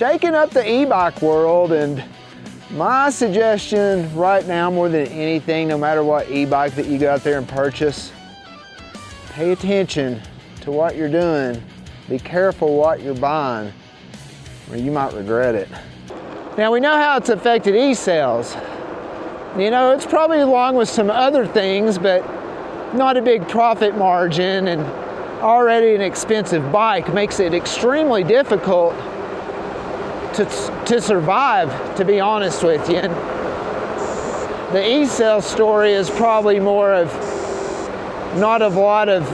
shaking up the e-bike world, and my suggestion right now, more than anything, no matter what e-bike that you go out there and purchase, pay attention to what you're doing. Be careful what you're buying, or you might regret it. Now, we know how it's affected e-sales. You know, it's probably along with some other things, but not a big profit margin, and already an expensive bike makes it extremely difficult to survive, to be honest with you. And the e-sale story is probably more of not a lot of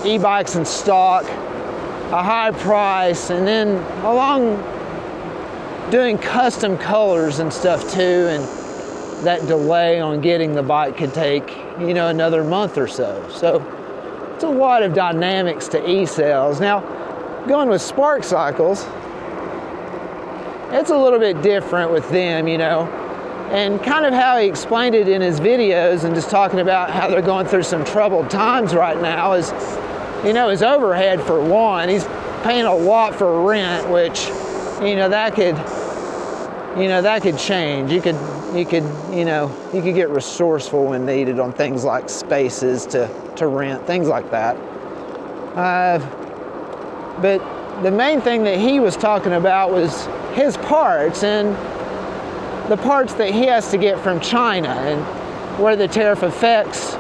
e-bikes in stock, a high price, and then along doing custom colors and stuff too, and that delay on getting the bike could take, you know, another month or so. So it's a lot of dynamics to e-sales. Now, going with Spark Cycles, it's a little bit different with them, you know, and kind of how he explained it in his videos and just talking about how they're going through some troubled times right now is, you know, his overhead for one, he's paying a lot for rent, which, you know, that could change. You could get resourceful when needed on things like spaces to rent, things like that. But the main thing that he was talking about was his parts, and the parts that he has to get from China, and where the tariff affects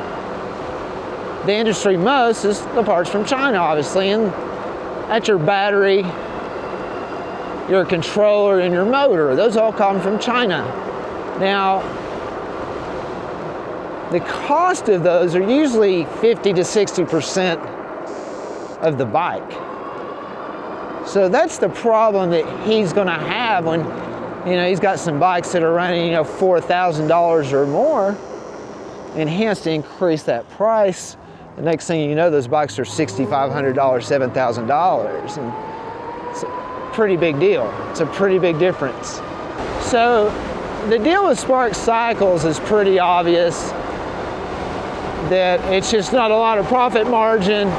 the industry most is the parts from China, obviously, and that's your battery, your controller, and your motor. Those all come from China. Now, the cost of those are usually 50 to 60% of the bike. So that's the problem that he's going to have when, you know, he's got some bikes that are running, you know, $4,000 or more, and he has to increase that price. The next thing you know, those bikes are $6,500, $7,000, and it's a pretty big deal. It's a pretty big difference. So the deal with Spark Cycles is pretty obvious, that it's just not a lot of profit margin,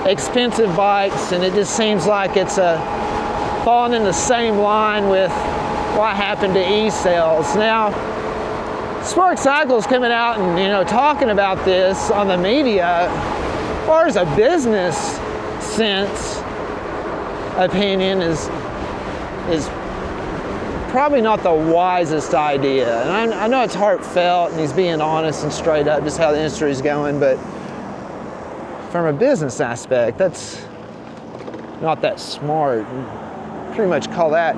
expensive bikes, and it just seems like it's falling in the same line with what happened to e-sales. Now, Spark Cycles coming out and, you know, talking about this on the media, as far as a business sense opinion, is probably not the wisest idea. And I know it's heartfelt and he's being honest and straight up, just how the industry is going, but from a business aspect, that's not that smart. Pretty much call that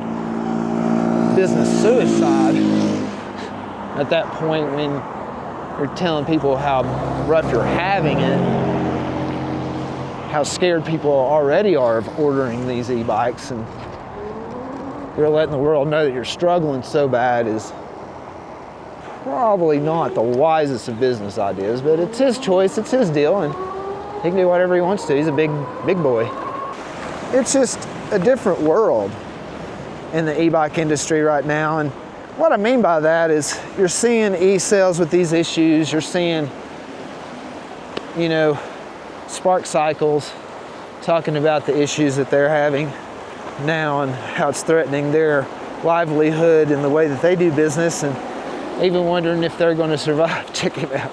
business suicide at that point, when you're telling people how rough you're having it, how scared people already are of ordering these e-bikes, and you're letting the world know that you're struggling so bad is probably not the wisest of business ideas, but it's his choice, it's his deal, and he can do whatever he wants to. He's a big boy. It's just a different world in the e-bike industry right now, and what I mean by that is you're seeing e-sales with these issues. You're seeing, you know, Spark Cycles talking about the issues that they're having now and how it's threatening their livelihood and the way that they do business, and even wondering if they're going to survive. Check him out.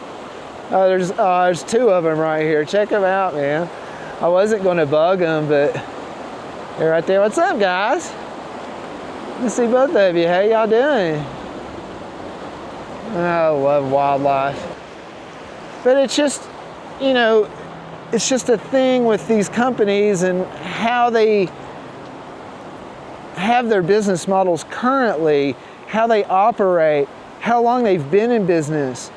There's two of them right here. Check them out, man. I wasn't going to bug them, but they're right there. What's up, guys? Good to see both of you. How y'all doing? I love wildlife. But it's just, you know, it's just a thing with these companies and how they have their business models currently, how they operate, how long they've been in business,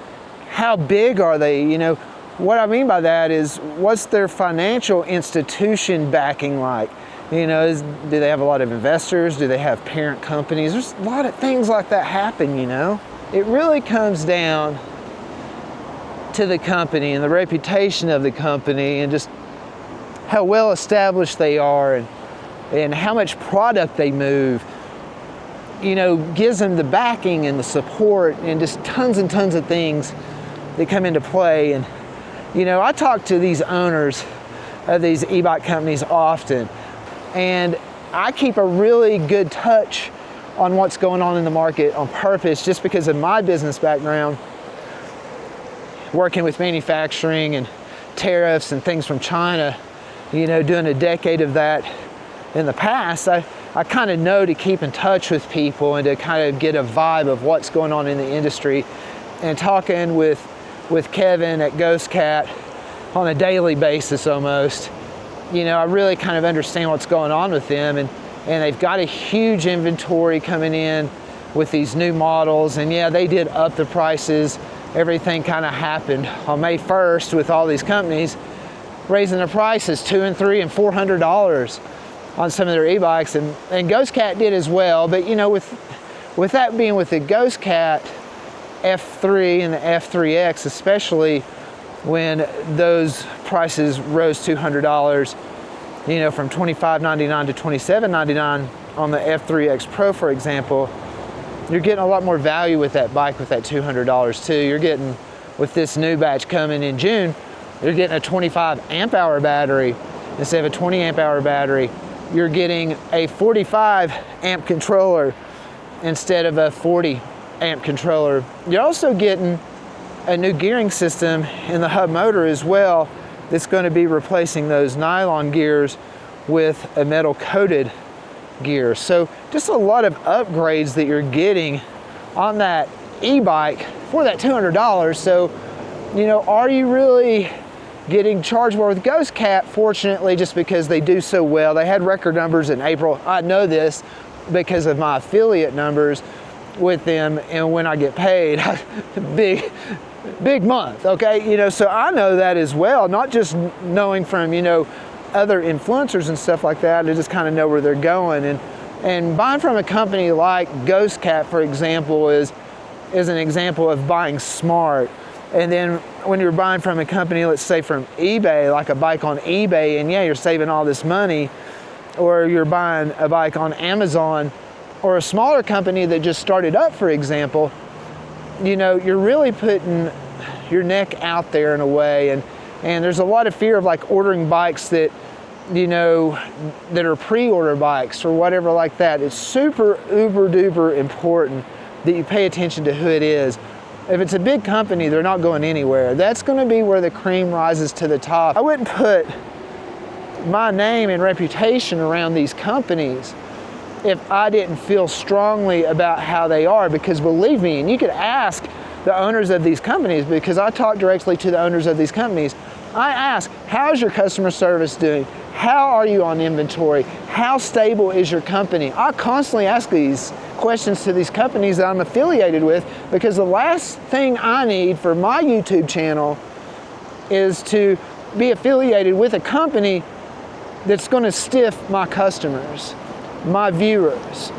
how big are they, you know. What I mean by that is, what's their financial institution backing like? You know, do they have a lot of investors? Do they have parent companies? There's a lot of things like that happen, you know. It really comes down to the company and the reputation of the company, and just how well established they are, and how much product they move, you know, gives them the backing and the support, and just tons and tons of things that come into play. And, you know, I talk to these owners of these e-bike companies often, and I keep a really good touch on what's going on in the market on purpose, just because of my business background, working with manufacturing and tariffs and things from China, you know, doing a decade of that in the past. I kind of know to keep in touch with people and to kind of get a vibe of what's going on in the industry. And talking with Kevin at Ghostcat on a daily basis almost, you know, I really kind of understand what's going on with them, and they've got a huge inventory coming in with these new models. And yeah, they did up the prices. Everything kind of happened on May 1st with all these companies raising their prices $200 and $300 and $400 on some of their e-bikes, and Ghostcat did as well. But you know, with that being with the Ghostcat F3 and the F3X, especially when those prices rose $200, you know, from $25.99 to $27.99 on the F3X Pro, for example, you're getting a lot more value with that bike with that $200 too. You're getting, with this new batch coming in June, you're getting a 25 amp hour battery instead of a 20 amp hour battery. You're getting a 45 amp controller instead of a 40 amp controller. You're also getting a new gearing system in the hub motor as well, that's going to be replacing those nylon gears with a metal coated gear. So just a lot of upgrades that you're getting on that e-bike for that $200. So, you know, are you really getting charged more with Ghostcat? Fortunately, just because they do so well. They had record numbers in April. I know this because of my affiliate numbers with them, and when I get paid, big month, okay? You know, so I know that as well, not just knowing from, you know, other influencers and stuff like that. I just kind of know where they're going. And buying from a company like Ghostcat, for example, is an example of buying smart. And then when you're buying from a company, let's say from eBay, like a bike on eBay, and yeah, you're saving all this money, or you're buying a bike on Amazon, or a smaller company that just started up, for example, you know, you're really putting your neck out there in a way. And there's a lot of fear of like ordering bikes that, you know, that are pre-order bikes or whatever like that. It's super uber duper important that you pay attention to who it is. If it's a big company, they're not going anywhere. That's going to be where the cream rises to the top. I wouldn't put my name and reputation around these companies if I didn't feel strongly about how they are, because believe me, and you could ask the owners of these companies, because I talk directly to the owners of these companies. I ask, how's your customer service doing? How are you on inventory? How stable is your company? I constantly ask these questions to these companies that I'm affiliated with, because the last thing I need for my YouTube channel is to be affiliated with a company that's going to stiff my customers, my viewers,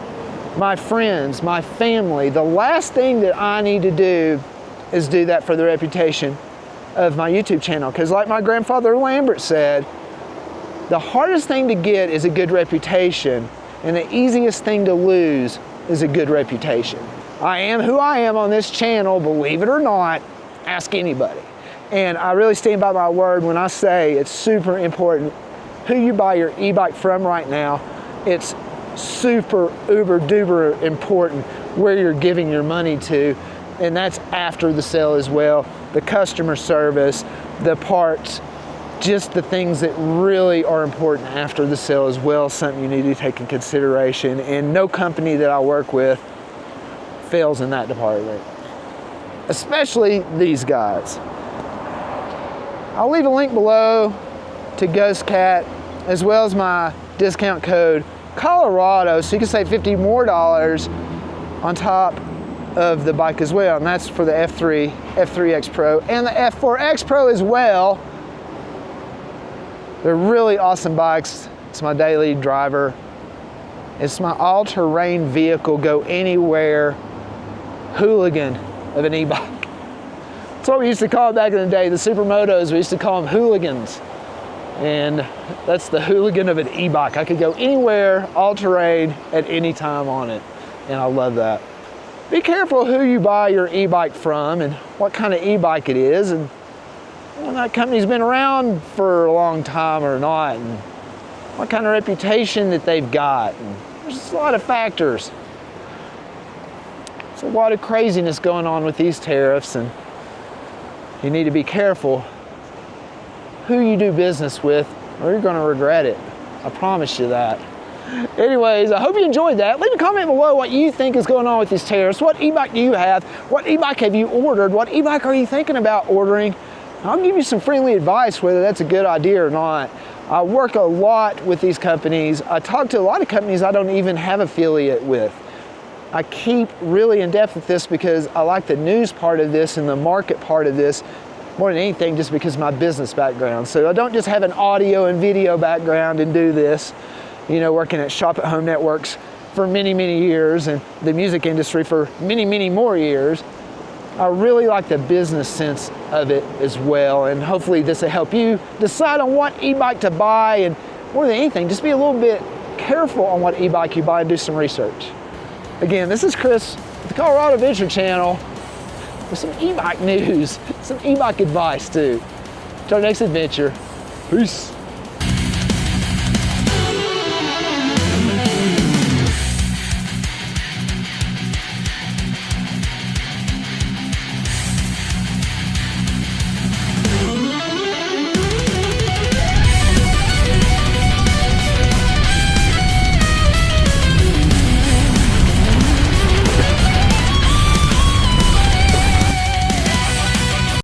my friends, my family. The last thing that I need to do is do that for the reputation of my YouTube channel. Because like my grandfather Lambert said, the hardest thing to get is a good reputation, and the easiest thing to lose is a good reputation. I am who I am on this channel, believe it or not. Ask anybody. And I really stand by my word when I say it's super important who you buy your e-bike from right now. It's super uber duper important where you're giving your money to, and that's after the sale as well. The customer service, the parts, just the things that really are important after the sale as well, something you need to take in consideration. And no company that I work with fails in that department, especially these guys. I'll leave a link below to Ghostcat, as well as my discount code Colorado, so you can save $50 more on top of the bike as well. And that's for the F3, F3X Pro, and the F4X Pro as well. They're really awesome bikes. It's my daily driver. It's my all-terrain vehicle, go anywhere hooligan of an e-bike. That's what we used to call it back in the day. The supermotos, we used to call them hooligans. And that's the hooligan of an e-bike. I could go anywhere, all-terrain, at any time on it. And I love that. Be careful who you buy your e-bike from and what kind of e-bike it is, and when that company's been around for a long time or not. And what kind of reputation that they've got. And there's just a lot of factors. There's a lot of craziness going on with these tariffs, and you need to be careful who you do business with, or you're going to regret it. I promise you that. Anyways, I hope you enjoyed that. Leave a comment below what you think is going on with these tariffs. What e-bike do you have? What e-bike have you ordered? What e-bike are you thinking about ordering? I'll give you some friendly advice whether that's a good idea or not. I work a lot with these companies. I talk to a lot of companies I don't even have affiliate with. I keep really in depth with this because I like the news part of this and the market part of this more than anything, just because of my business background. So I don't just have an audio and video background and do this, you know, working at Shop at Home Networks for many, many years and the music industry for many, many more years. I really like the business sense of it as well, and hopefully this will help you decide on what e-bike to buy, and more than anything, just be a little bit careful on what e-bike you buy and do some research. Again, this is Chris with the Colorado Adventure Channel with some e-bike news, some e-bike advice too. Till our next adventure, peace.